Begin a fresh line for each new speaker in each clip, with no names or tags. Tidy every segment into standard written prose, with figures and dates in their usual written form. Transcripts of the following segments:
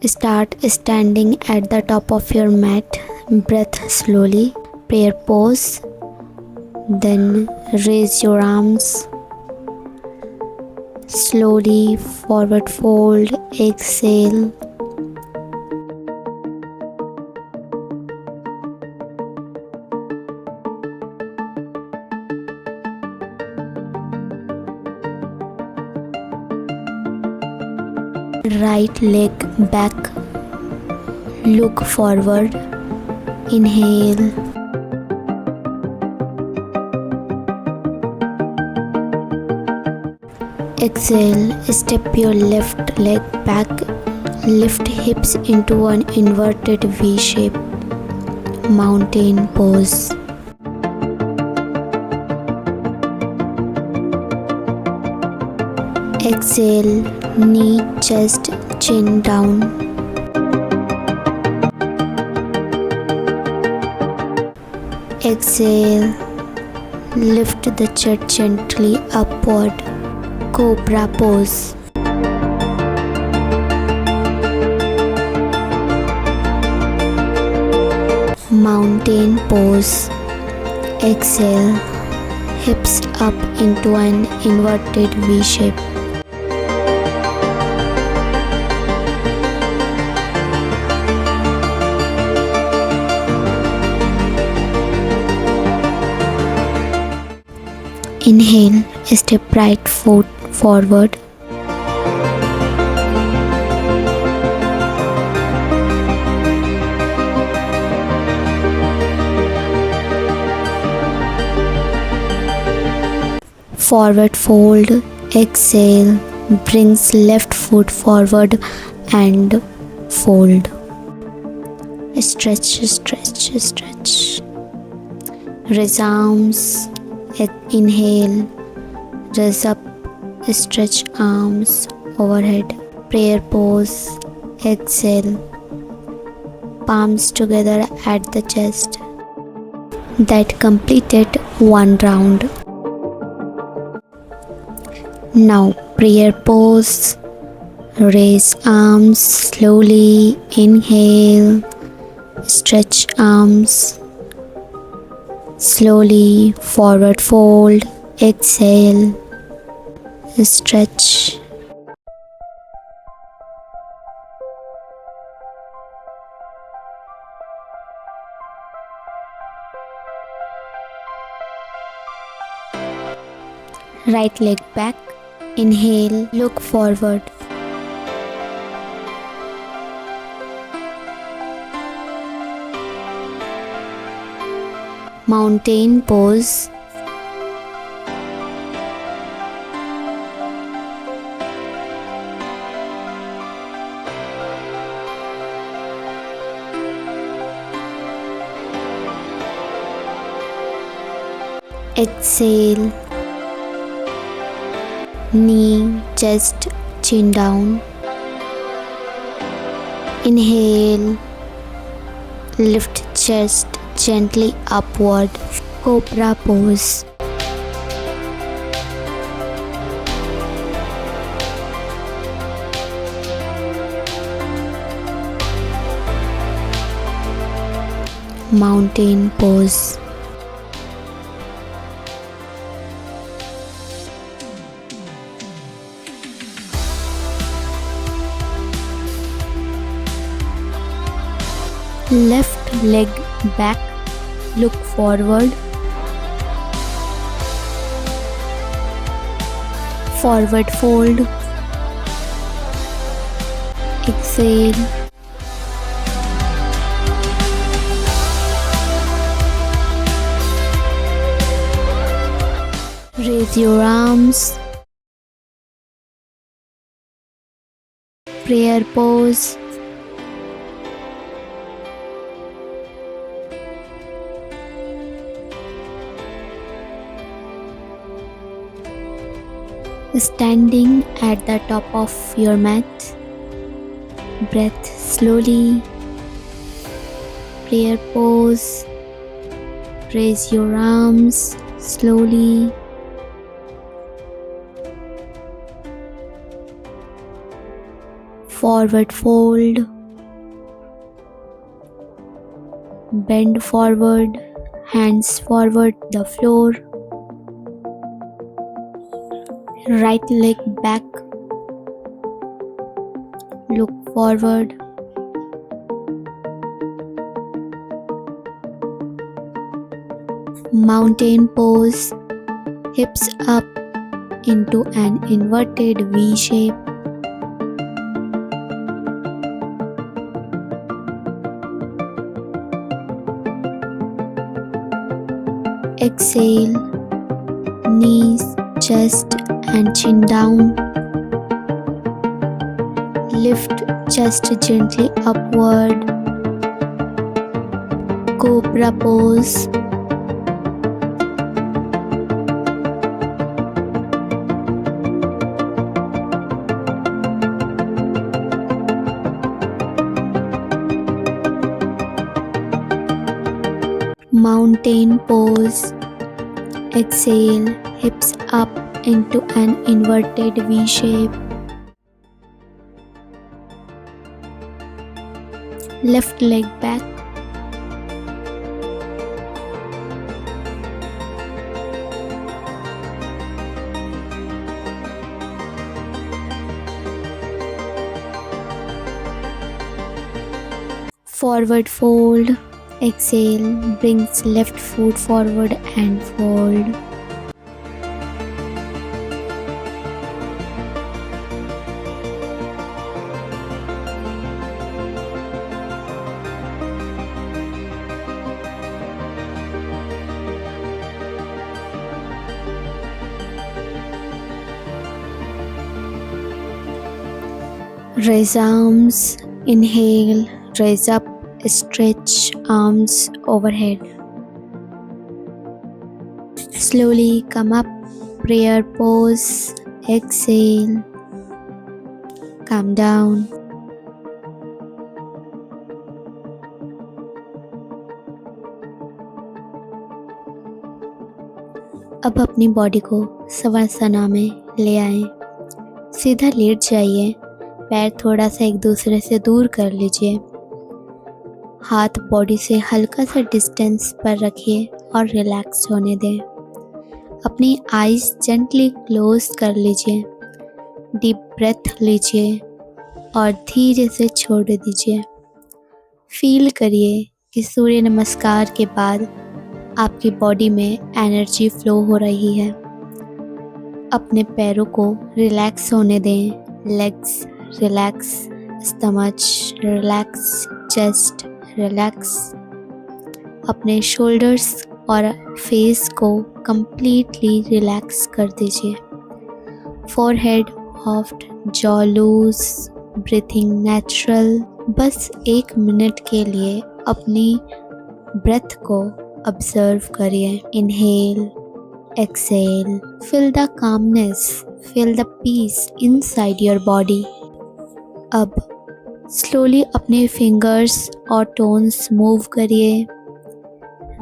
Start standing at the top of your mat. Breath slowly. Prayer pose. Then raise your arms. Slowly forward fold. Exhale. Right leg back, look forward, inhale, exhale, step your left leg back, lift hips into an inverted V shape, mountain pose. Exhale, knee, chest, chin down. Exhale, lift the chest gently upward, cobra pose. Mountain pose. Exhale, hips up into an inverted V shape. Inhale, step right foot forward. Forward fold, exhale, brings left foot forward and fold. Stretch, stretch, stretch. Raise arms. Inhale, raise up, stretch arms overhead, prayer pose, exhale, palms together at the chest. That completed one round. Now prayer pose, raise arms slowly, inhale, stretch arms. Slowly forward fold, exhale, stretch. Right leg back, inhale, look forward. Mountain pose. Exhale, knee, chest, chin down. Inhale, lift chest gently upward, cobra pose. Mountain pose. Left leg back, look forward. Forward fold. Exhale. Raise your arms. Prayer pose. Standing at the top of your mat, breath slowly, prayer pose, raise your arms slowly, forward fold, bend forward, hands forward the floor, right leg back, look forward, mountain pose, hips up into an inverted V shape. Exhale, knees, chest and chin down. Lift chest gently upward. Cobra pose. Mountain pose. Exhale, hips up into an inverted V shape. Left leg back. Forward fold. Exhale, brings left foot forward and fold. Raise arms, inhale, raise up, stretch arms overhead. Slowly come up, prayer pose, exhale, come down. अब अपनी body को सवासना में ले आएं। सीधा late जाइए, पैर थोड़ा सा एक दूसरे से दूर कर लीजिए। हाथ बॉडी से हल्का सा डिस्टेंस पर रखिए और रिलैक्स होने दें। अपनी आईज जेंटली क्लोज कर लीजिए। डीप ब्रेथ लीजिए और धीरे से छोड़ दीजिए। फील करिए कि सूर्य नमस्कार के बाद आपकी बॉडी में एनर्जी फ्लो हो रही है। अपने पैरों को रिलैक्स होने दें। Legs relax, stomach relax, chest relax. अपने शोल्डर्स और फेस को कंप्लीटली रिलैक्स कर दीजिए। Forehead soft, jaw loose, breathing natural. बस 1 मिनट के लिए अपनी ब्रेथ को ऑब्जर्व करिए। Inhale, exhale, feel the calmness, feel the peace inside your body. अब स्लोली अपने फिंगर्स और टोन्स मूव करिए।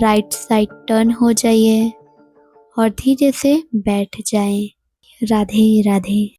राइट साइड टर्न हो जाइए और धीरे से बैठ जाएं। राधे राधे।